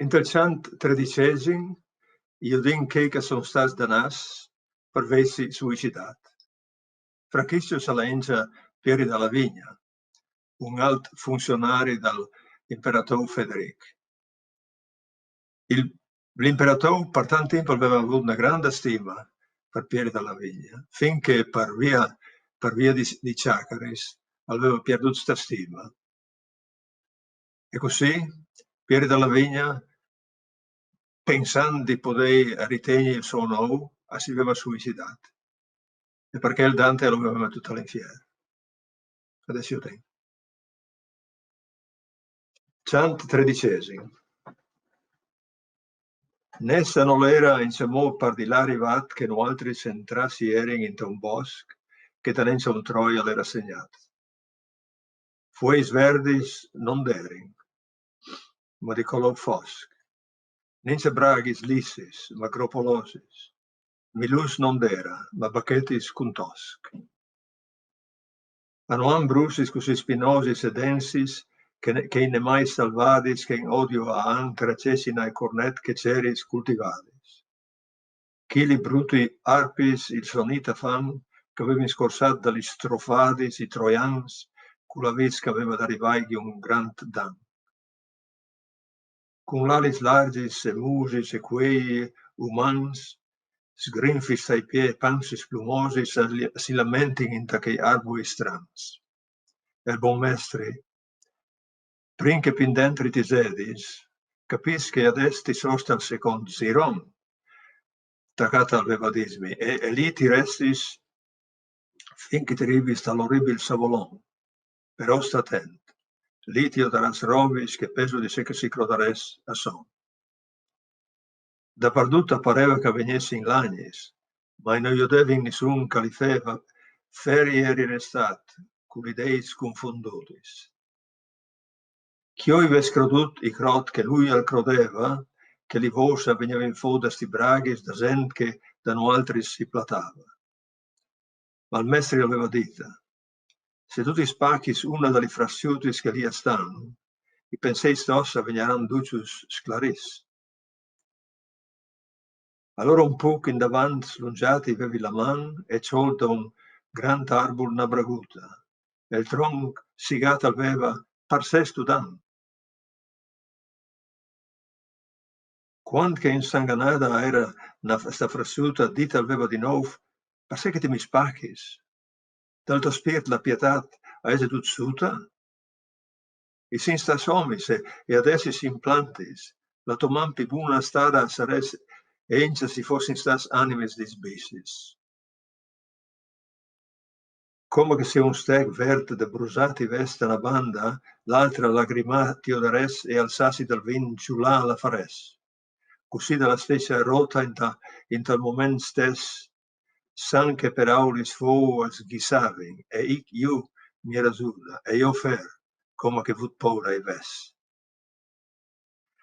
Intel chant tredicesim, io din che son stats danas per vessi suicidat. Fraquisio salengia Pieri dalla Vigna, un alt funzionari dall'imperatore Federic. L'imperatore per tanto tempo aveva avuto una grande stima per Pieri dalla Vigna, finché per via di Ciacaris aveva perduto questa stima. E così Pieri dalla Vigna, pensando di poter ritenere il suo nome, si aveva suicidato. E perché il Dante lo aveva mettuto all'inferno. Adesso io tengo. Chant tredicesimo. Nessa non era in semò par di là arrivat che no altri s'entrassi eren in un bosc che tenenza un Troia l'era segnato. Fueis verdis non deren, ma di color fosc. Nince bragis lissis, ma gropolosis. Milus non dera, ma bachetis cuntosc. Anoam brusis così spinosis e densis, che in mai salvadis, che in odio a an tracesina e cornet che ceris cultivadis. Chili bruti arpis il sonita fan, che aveva scorsato dagli strofadis, i troians, con la vis che aveva d'arrivare di un grand dan. Con l'alis largis e musis e quei umans, sgrinfis ai piedi pansis plumosis, si lamentin in che arbui strans. El buon mestre, prin che pin dentri ti sedis, capis che adest ti sosta al secondo Siron, taccata al vevadismi, e lì ti restis finché ti rivis all'orribil savolon. Però sta attent, lì ti odaras robis che peso di sé che si crodares a son. Dappertutto pareva che venissi in lagnis, ma non io devin nessun califeva, feri eri restat, cui dei sconfondutis. Chioi ves credut i crot che lui al crodeva, che li vosa veniva in foda sti braghis da gent che da no altri si platava. Ma il mestre aveva dita, se tu ti spacchis una dalle frassiutis che lì stanno, i pensei stossa vegneran ducius sclaris. Allora un poco in davanti slungiati avevi la man e ciò da un grand arbor una braguta, e il tronco sigato aveva par sé studant. Quando che insanganata era sta frassuta, dita aveva di nuovo, per sé che ti mi spacchis, dal tuo spirito la pietà è seduzzuta? E sin stas homis e adesso si implantis, la tua man più buona strada saresse e ince si fossin stas animes disbisis. Come che se un steg verde de brusati veste una banda, l'altra lagrimati odares e alzassi dal vin ciulà la fares. Così dalla stessa rota in tal moment stes, san che per aulis fu sghisavin, e io mi rasuda, e io fer, come che vut paura e ves.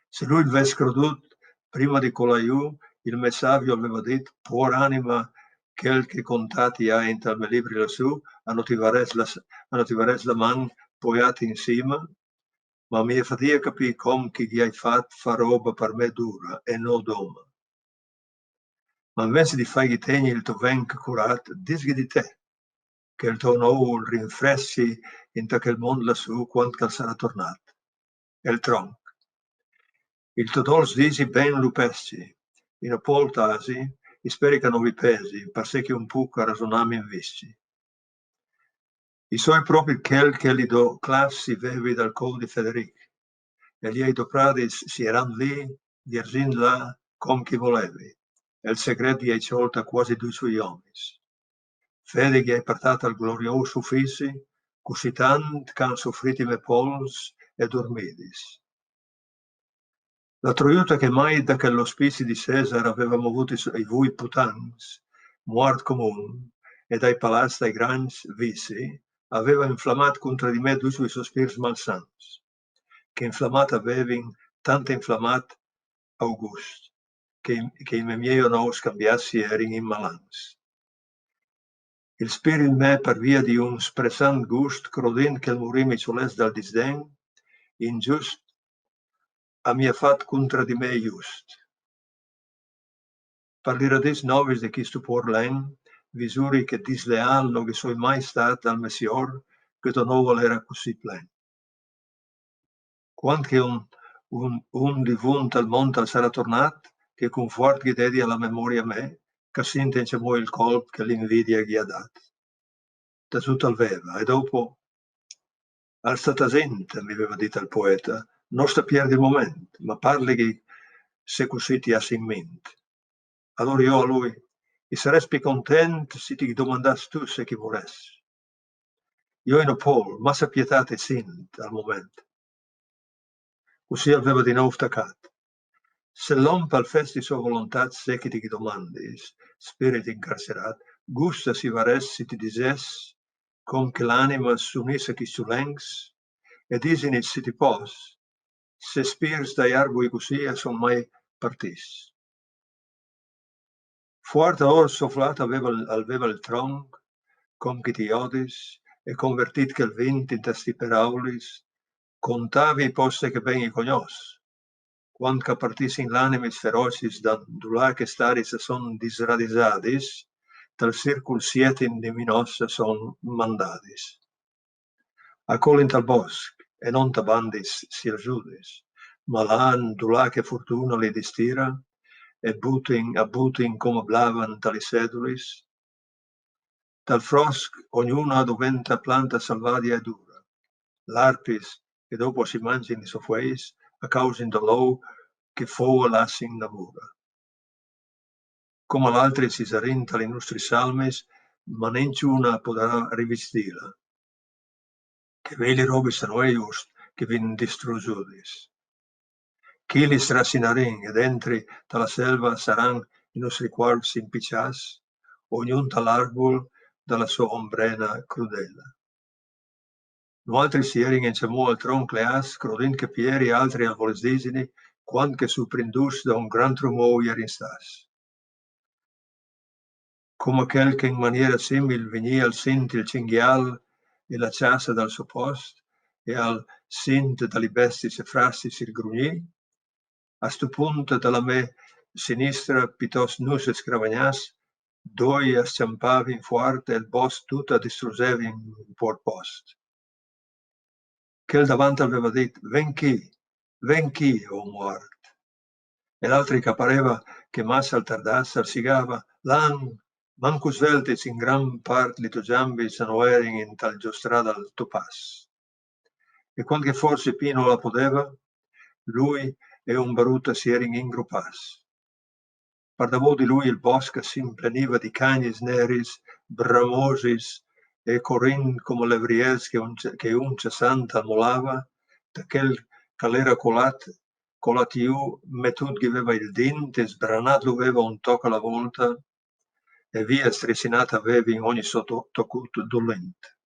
Se lui il ves credut, prima di colaiu, il messavio aveva detto, por anima, quel che contati ha in tal me libri lassù, annotivares la man poiati in cima, ma mi fatia capì com che gli hai fatto fa roba per me dura e no doma. Ma invece di fargli tegni il tuo venc curat, disghi di te, che il tuo nuovo rinfressi in quel mondo lassù quando sarà tornato. E il tronco. Il tuo dols disi ben lupessi, in a poltasi, e speri che non vi pesi, per sé che un poco rasonami in vissi. I suoi propri quel che li do classi vevi dal col di Federic, e gli eidopradis si eran lì, vierzin là, com chi volevi, e il segreto gli hai ciolta quasi due suoi omis. Fede gli hai portato al glorioso uffici, così tant c'han soffriti me pols e dormidis. La troiuta che mai da che l'ospizi di Cesare avevamo avuto i vui putans, muart comun, e dai palazzi dai grans vici, aveva inflammato contro di me due suoi sospiri malsans, che inflammat avevin tanto inflammat August, che in me miei no scambiassi erin in malans. Il spirito in me per via di un spressant gust, crodent che il morì mi soles dal disden, ingiust, a mia fat contra di me just. Parliradis novis de quistu por len, visuri che disleal no che soi mai stat al Messior, che do novo era così plen. Quant che un divunt al mont al sarà tornat, che confort che dedi alla memoria me, che sente mo il colp che l'invidia gli ha dat. Da tutto al veva, e dopo al statasente, mi aveva detto il poeta, non sta perdi il momento, ma parli che se così ti ha in mente. Allora io a lui, e saresti contento se ti domandassi tu se chi vorresti. Io in Paul, ma sa pietate sint al momento. Così aveva di nuovo staccato. Se l'uomo al festi sua volontà se che ti domandi, spirito incarcerato, gusta si varesse ti dicesse, con che l'anima s'unisse chi su lengs, e disini se ti pos, se spirs dai arbui così e son mai partis. Forte or sofflato aveva il tronc, com che ti odis, e convertit che il vento in testi peraulis, contavi i posti che ben i cognos, quando che partissi in l'animis ferocis d'andulà che staris son disradisadis, tal circul sietin di minos son mandadis. A colint al bosc, e non tabandis si ajudis, ma l'andulà che fortuna li distira, e butin come blavan tali sedulis, dal frosc ognuna doventa planta salvadia e dura. L'arpis, che dopo si mangin i sofueis, a causa dell'ou che foa lassin lavora. Come l'altri si sarinta i nostri salmes, ma nenciuna potrà rivestila. Che veli robi sono eius che vin distrusudis. Chi li strasinarin ed entri dalla selva saran i nostri quarks impiccias, ognuno dall'arbol dalla sua ombrena crudela. No altri sierin encemò al tronc leas, crodin che pieri altri al volesdisini, quando che surprindus da un gran trumou ierin stas. Come aquel che in maniera simil venia al sint il cinghial e la ciassa dal suo post, e al sint dali besti se frassis il grugnì, a stu punto dalla me sinistra piuttosto nus e scravagnas, doi asciampavi in fuarte e il bosco tutta distrusevi in por post. Che davanti aveva detto, ven chi, o mort. E l'altri che pareva che massa al tardasse, al sigava, lan, manco sveltes in gran parte li giambi sono erin in tal giostrada al topas. E quando che forse Pino la poteva, lui e un baruta si erin ingrupas. Pardavò di lui il bosco si impleniva di cagnis neris, bramosis, e corrin come levries che un cessante ammolava, da quel calera colatiu metut che aveva il dente, sbranato aveva un tocco alla volta, e via stressinata aveva in ogni toccut dolente.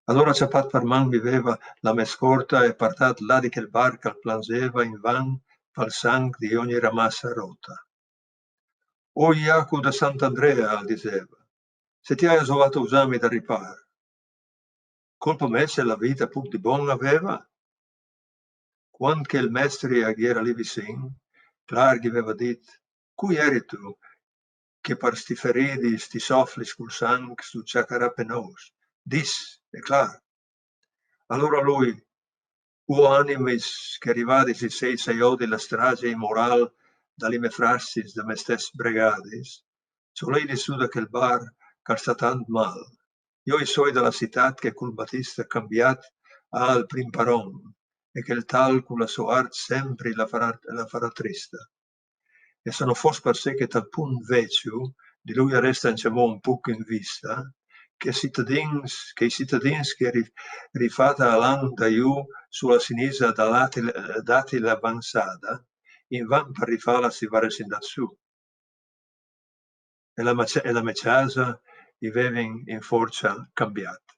Allora ciapat per man viveva la mescorta e partat là di quel barca al planseva in van pal sang di ogni ramassa rota. O Iacu da Sant'Andrea, diceva, se ti hai trovato usami da riparo, colpa me se la vita puc di buon aveva? Quando che il mestre era lì vicin, clar gli aveva detto, cui eri tu, che per sti feridi, sti sofflis col sang, stu ciacarà penos? Dis, è clar. Allora lui, o animis che arrivadis il sei odi la strage immoral dalle me frassis de me stes bregadis, solei di su da quel bar car sta tant mal. Io i soi della città che col Battista cambiat al prim paron, e che il tal con la sua art sempre la farà trista. E sono fos per sé che tal pun veciu, di lui resta un poco in vista, che i cittadins che rifata all'anno da iù sulla sinistra dati l'avanzata, in van per rifala si va resin da su. E la meciasa i vevin in forza cambiata.